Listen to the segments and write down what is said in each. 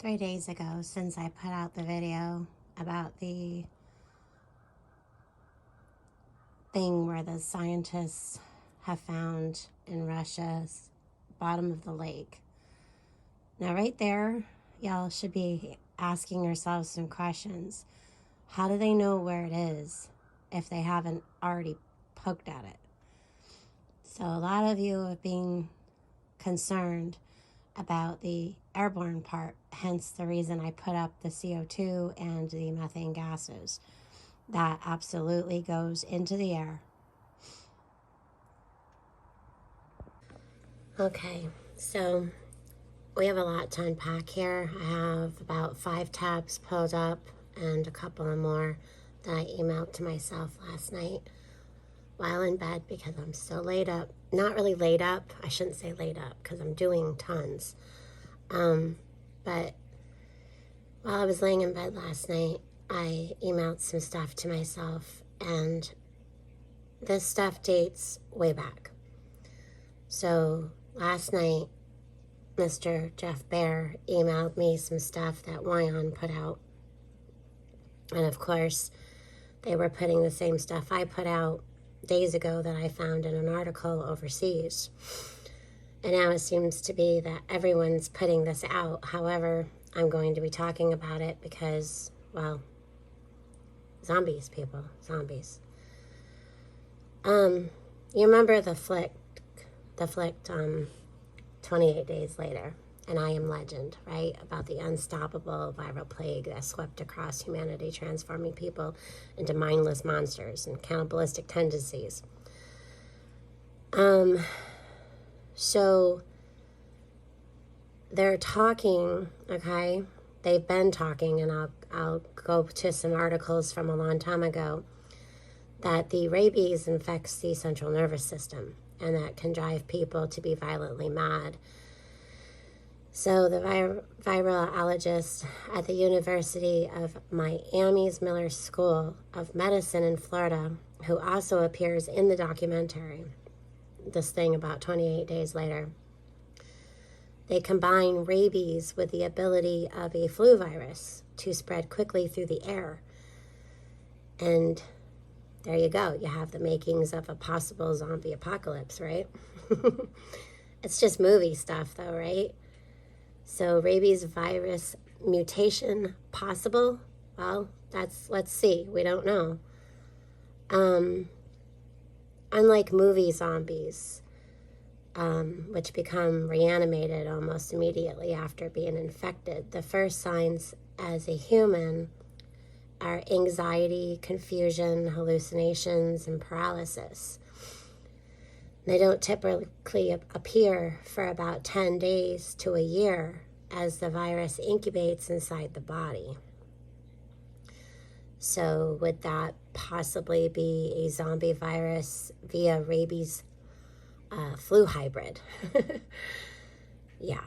3 days ago since I put out the video about the thing where the scientists have found in Russia's bottom of the lake. Now, right there, y'all should be asking yourselves some questions. How do they know where it is if they haven't already poked at it? So a lot of you have been concerned about the airborne part, hence the reason I put up the CO2 and the methane gases. That absolutely goes into the air. Okay, so we have a lot to unpack here. I have about 5 tabs pulled up and a couple of more that I emailed to myself last night while in bed because I'm so laid up. Not really laid up. I shouldn't say laid up because I'm doing tons. But while I was laying in bed last night, I emailed some stuff to myself, and this stuff dates way back. So last night, Mr. Jeff Bear emailed me some stuff that Wyon put out. And of course, they were putting the same stuff I put out days ago that I found in an article overseas. And now it seems to be that everyone's putting this out. However, I'm going to be talking about it because, well, zombies, people, zombies. You remember the flick, 28 Days Later, and I Am Legend, right? About the unstoppable viral plague that swept across humanity, transforming people into mindless monsters and cannibalistic tendencies. So they're talking, okay? They've been talking, and I'll go to some articles from a long time ago, that the rabies infects the central nervous system, and that can drive people to be violently mad. So the virologist at the University of Miami's Miller School of Medicine in Florida, who also appears in the documentary, this thing about 28 Days Later, they combine rabies with the ability of a flu virus to spread quickly through the air. And there you go. You have the makings of a possible zombie apocalypse, right? It's just movie stuff, though, right? So rabies virus mutation possible? Well, let's see. We don't know. Unlike movie zombies, which become reanimated almost immediately after being infected, the first signs as a human are anxiety, confusion, hallucinations, and paralysis. They don't typically appear for about 10 days to a year as the virus incubates inside the body. So would that possibly be a zombie virus via rabies flu hybrid? Yeah.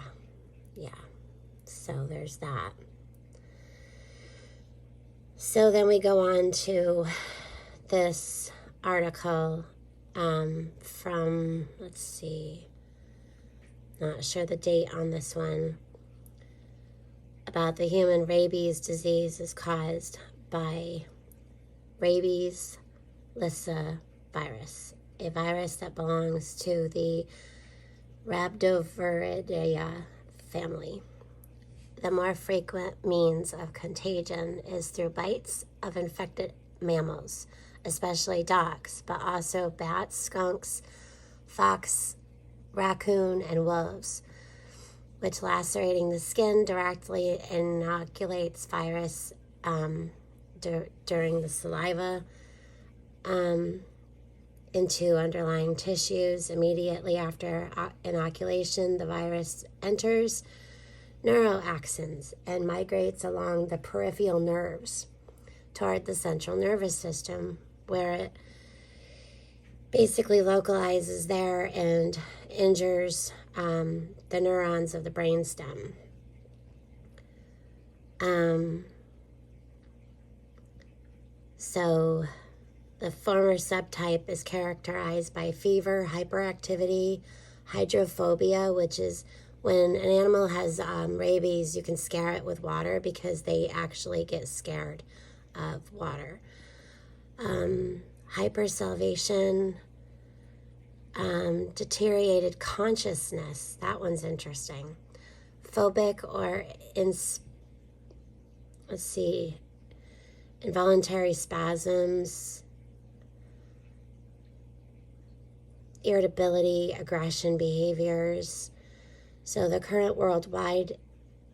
So there's that. So then we go on to this article from, let's see, not sure the date on this one, about the human rabies disease is caused by rabies virus, a virus that belongs to the Rhabdoviridae family. The more frequent means of contagion is through bites of infected mammals, especially dogs, but also bats, skunks, fox, raccoon, and wolves, which lacerating the skin directly inoculates virus during the saliva into underlying tissues. Immediately after inoculation, the virus enters neuroaxons and migrates along the peripheral nerves toward the central nervous system, where it basically localizes there and injures the neurons of the brainstem. So the former subtype is characterized by fever, hyperactivity, hydrophobia, which is When an animal has rabies, you can scare it with water because they actually get scared of water. Hypersalivation, deteriorated consciousness. That one's interesting. Phobic or involuntary spasms, irritability, aggression behaviors. So the current worldwide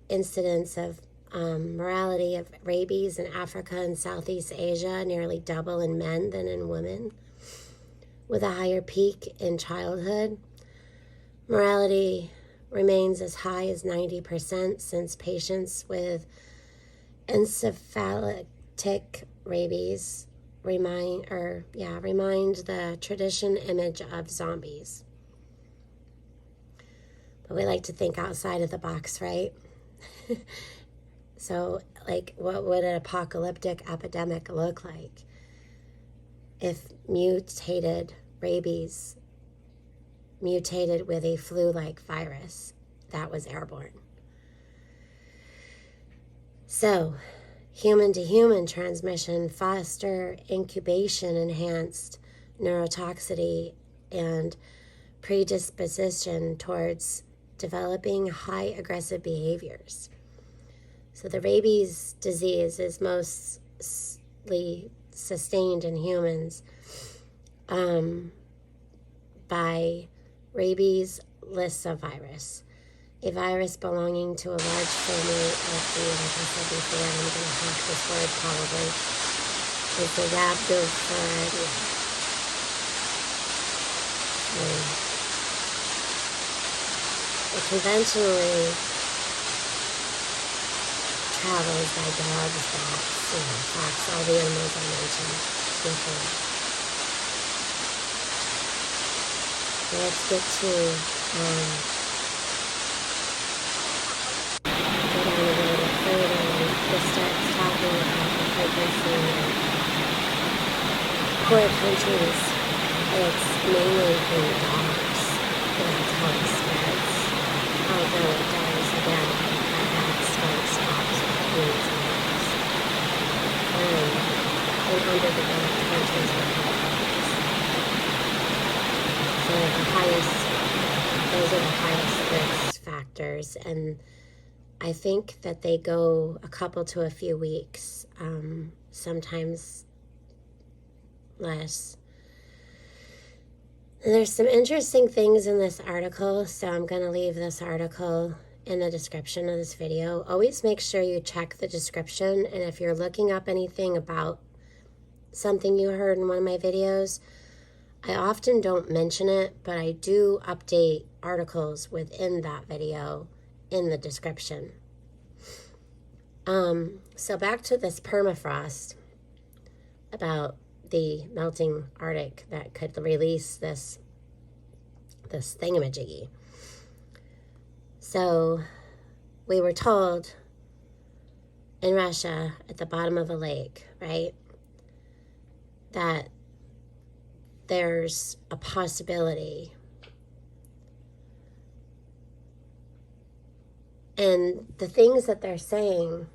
incidence of mortality of rabies in Africa and Southeast Asia nearly double in men than in women, with a higher peak in childhood. Mortality remains as high as 90% since patients with encephalitic rabies remind the tradition image of zombies. But we like to think outside of the box, right? So, like, what would an apocalyptic epidemic look like if mutated rabies mutated with a flu-like virus that was airborne? So, human-to-human transmission foster incubation, enhanced neurotoxicity, and predisposition towards developing high aggressive behaviors. So the rabies disease is mostly sustained in humans by rabies lyssavirus, a virus belonging to a large family of the, like I said before, and I'm going to hack this word probably, is the Rabies. It conventionally travels by dogs, bats, fox, all the animals I mentioned before. So let's get to go down a little bit further, and this starts talking about the frequency of poor countries. It's mainly in dogs. That's how it spreads. Although it does, again, bats, skunks, fox, raccoons, and dogs. In underdeveloped countries with rabies. So those are the highest risk factors, and I think that they go a couple to a few weeks, sometimes less. And there's some interesting things in this article, so I'm going to leave this article in the description of this video. Always make sure you check the description, and if you're looking up anything about something you heard in one of my videos, I often don't mention it, but I do update articles within that video in the description. So back to this permafrost, about the melting Arctic that could release this thingamajiggy. So we were told in Russia at the bottom of a lake, right, that there's a possibility. And the things that they're saying,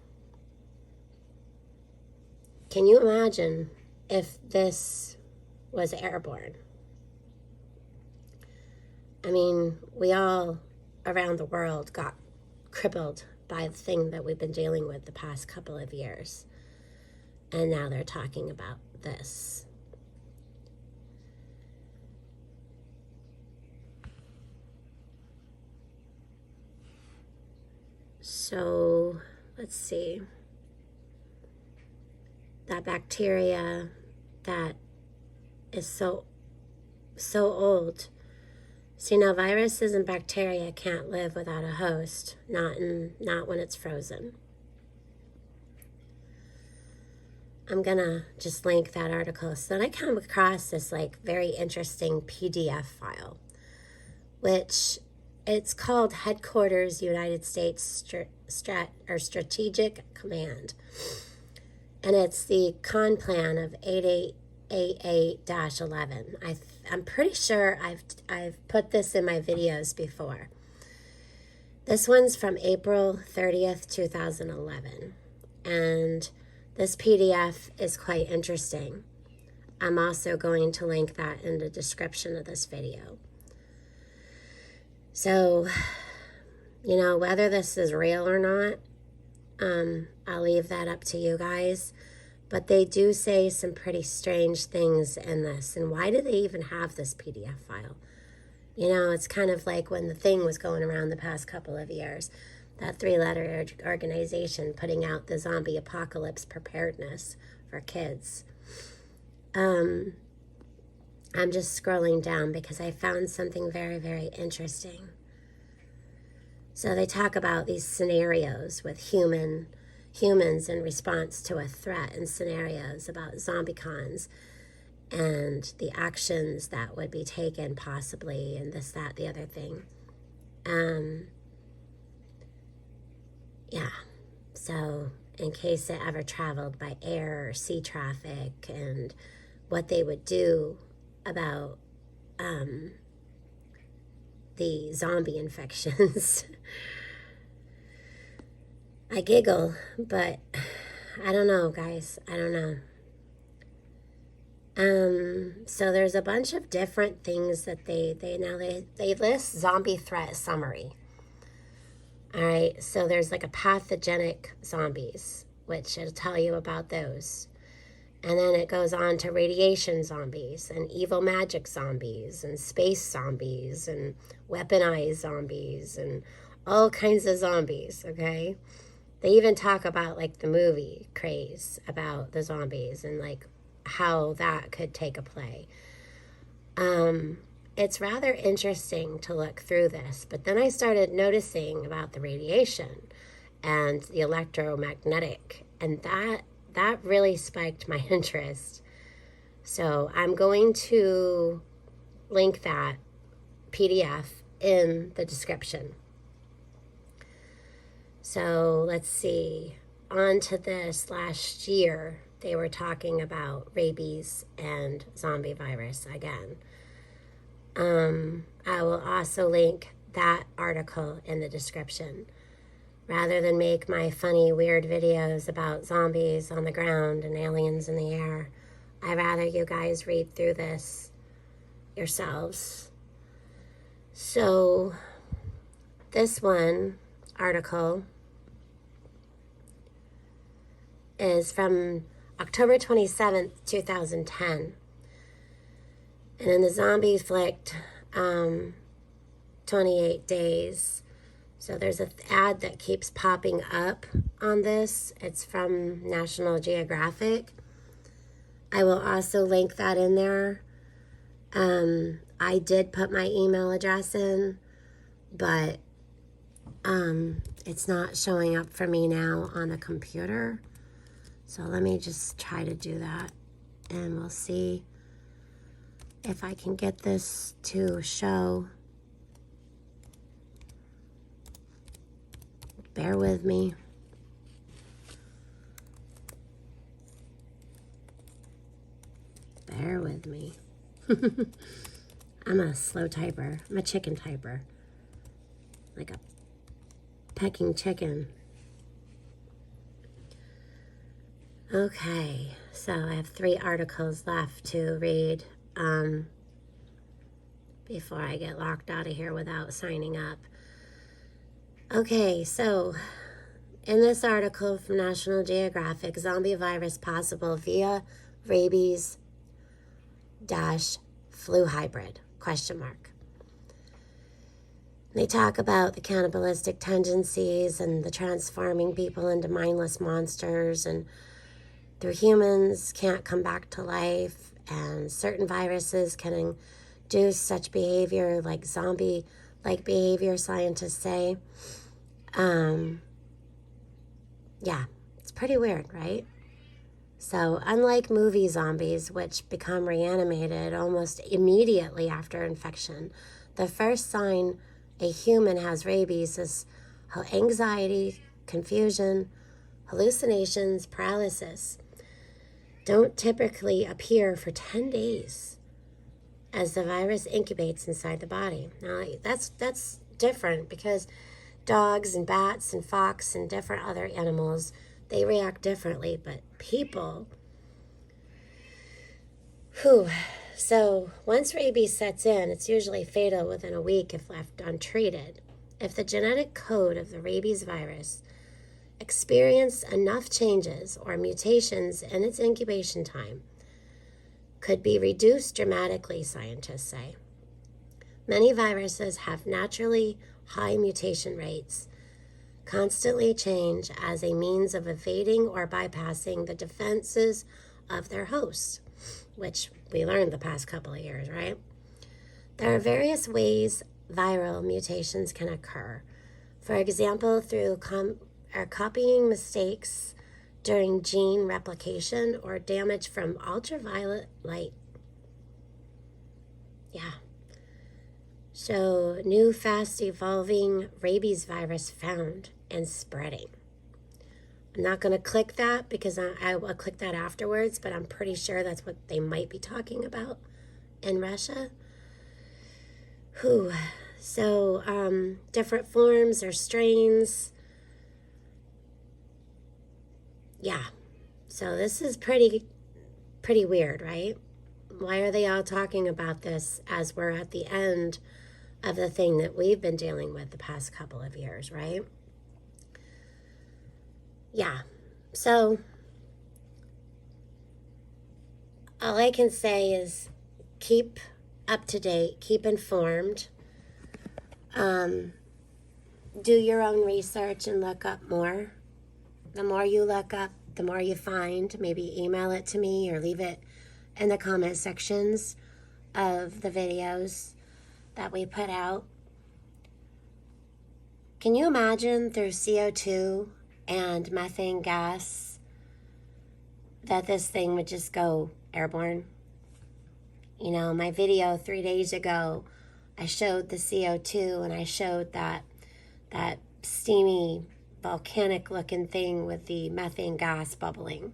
can you imagine if this was airborne? I mean, we all around the world got crippled by the thing that we've been dealing with the past couple of years. And now they're talking about this. So, let's see. That bacteria that is so old. See, now viruses and bacteria can't live without a host, not when it's frozen. I'm gonna just link that article. So then I come across this like very interesting PDF file, which it's called Headquarters United States Strategic Command. And it's the con plan of 8888-11. I'm pretty sure I've put this in my videos before. This one's from April 30th, 2011. And this PDF is quite interesting. I'm also going to link that in the description of this video. So, you know, whether this is real or not, I'll leave that up to you guys. But they do say some pretty strange things in this. And why do they even have this PDF file? You know, it's kind of like when the thing was going around the past couple of years, that 3-letter organization putting out the zombie apocalypse preparedness for kids. I'm just scrolling down because I found something very, very interesting. So they talk about these scenarios with humans in response to a threat, and scenarios about zombie cons and the actions that would be taken possibly, and this, that, the other thing. Yeah, so in case it ever traveled by air or sea traffic, and what they would do about the zombie infections. I giggle, but I don't know, guys. I don't know. So there's a bunch of different things that they list zombie threat summary. All right, so there's like a pathogenic zombies, which it'll tell you about those. And then it goes on to radiation zombies and evil magic zombies and space zombies and weaponized zombies and all kinds of zombies, okay? They even talk about like the movie craze about the zombies and like how that could take a play. It's rather interesting to look through this, but then I started noticing about the radiation and the electromagnetic, and that really spiked my interest. So I'm going to link that PDF in the description. So let's see. On to this, last year, they were talking about rabies and zombie virus again. I will also link that article in the description. Rather than make my funny, weird videos about zombies on the ground and aliens in the air, I'd rather you guys read through this yourselves. So, this one article is from October 27th, 2010. And in the zombie flicked 28 days. So there's an ad that keeps popping up on this. It's from National Geographic. I will also link that in there. I did put my email address in, but it's not showing up for me now on a computer. So let me just try to do that, and we'll see if I can get this to show. Bear with me. Bear with me. I'm a slow typer. I'm a chicken typer. Like a pecking chicken. Okay, so I have 3 articles left to read before I get locked out of here without signing up. Okay, so in this article from National Geographic, zombie virus possible via rabies flu hybrid, ? They talk about the cannibalistic tendencies and the transforming people into mindless monsters, and through humans can't come back to life, and certain viruses can induce such behavior like zombie-like behavior, scientists say. Yeah, it's pretty weird, right? So unlike movie zombies, which become reanimated almost immediately after infection, the first sign a human has rabies is anxiety, confusion, hallucinations, paralysis. Don't typically appear for 10 days as the virus incubates inside the body. Now, that's different because Dogs and bats and fox and different other animals, they react differently, but people, whew. So once rabies sets in, it's usually fatal within a week if left untreated. If the genetic code of the rabies virus experienced enough changes or mutations in its incubation time, could be reduced dramatically, scientists say. Many viruses have naturally high mutation rates, constantly change as a means of evading or bypassing the defenses of their host, which we learned the past couple of years, right? There are various ways viral mutations can occur. For example, through copying mistakes during gene replication or damage from ultraviolet light. Yeah. So, new fast evolving rabies virus found and spreading. I'm not going to click that because I will click that afterwards, but I'm pretty sure that's what they might be talking about in Russia. Whew. So, different forms or strains. Yeah. So this is pretty weird, right? Why are they all talking about this as we're at the end of the thing that we've been dealing with the past couple of years, right? Yeah. So all I can say is keep up to date, keep informed. Do your own research and look up more. The more you look up, the more you find. Maybe email it to me or leave it in the comment sections of the videos that we put out. Can you imagine through CO2 and methane gas that this thing would just go airborne? You know, my video 3 days ago, I showed the CO2 and I showed that steamy volcanic looking thing with the methane gas bubbling.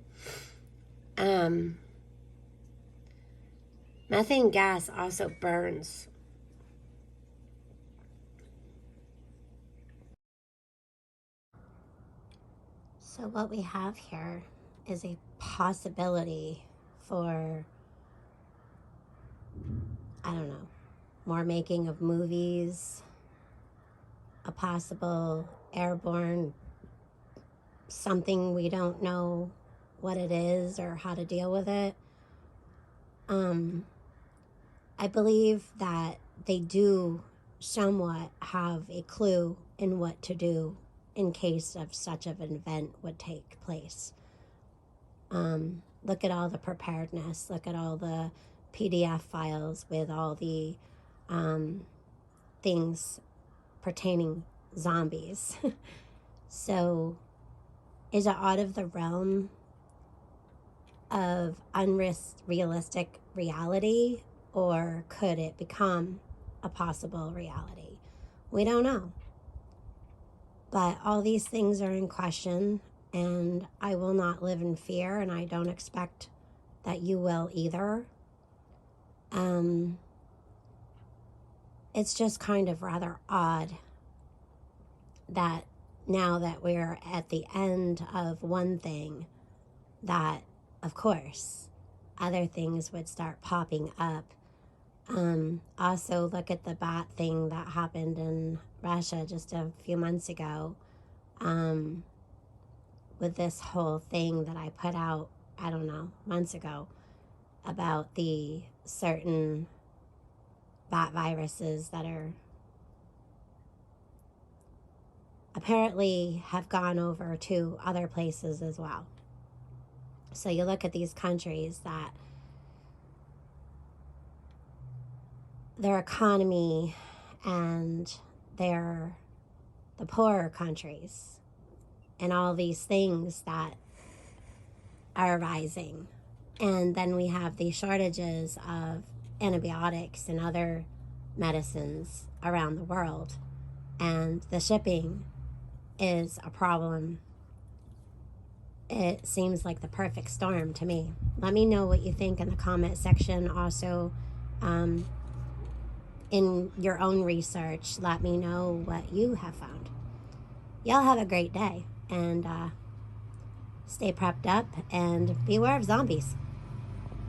Methane gas also burns. So what we have here is a possibility for, I don't know, more making of movies, a possible airborne something we don't know what it is or how to deal with it. I believe that they do somewhat have a clue in what to do in case of such of an event would take place. Look at all the preparedness. Look at all the PDF files with all the things pertaining zombies. So is it out of the realm of unrealistic reality, or could it become a possible reality? We don't know. But all these things are in question, and I will not live in fear, and I don't expect that you will either. It's just kind of rather odd that now that we're at the end of one thing, that, of course, other things would start popping up. Also, look at the bat thing that happened in Russia just a few months ago, with this whole thing that I put out, I don't know, months ago, about the certain bat viruses that are apparently have gone over to other places as well. So you look at these countries that their economy and they're the poorer countries and all these things that are arising. And then we have the shortages of antibiotics and other medicines around the world. And the shipping is a problem. It seems like the perfect storm to me. Let me know what you think in the comment section. Also, in your own research, let me know what you have found. y'all have a great day, and stay prepped up and beware of zombies.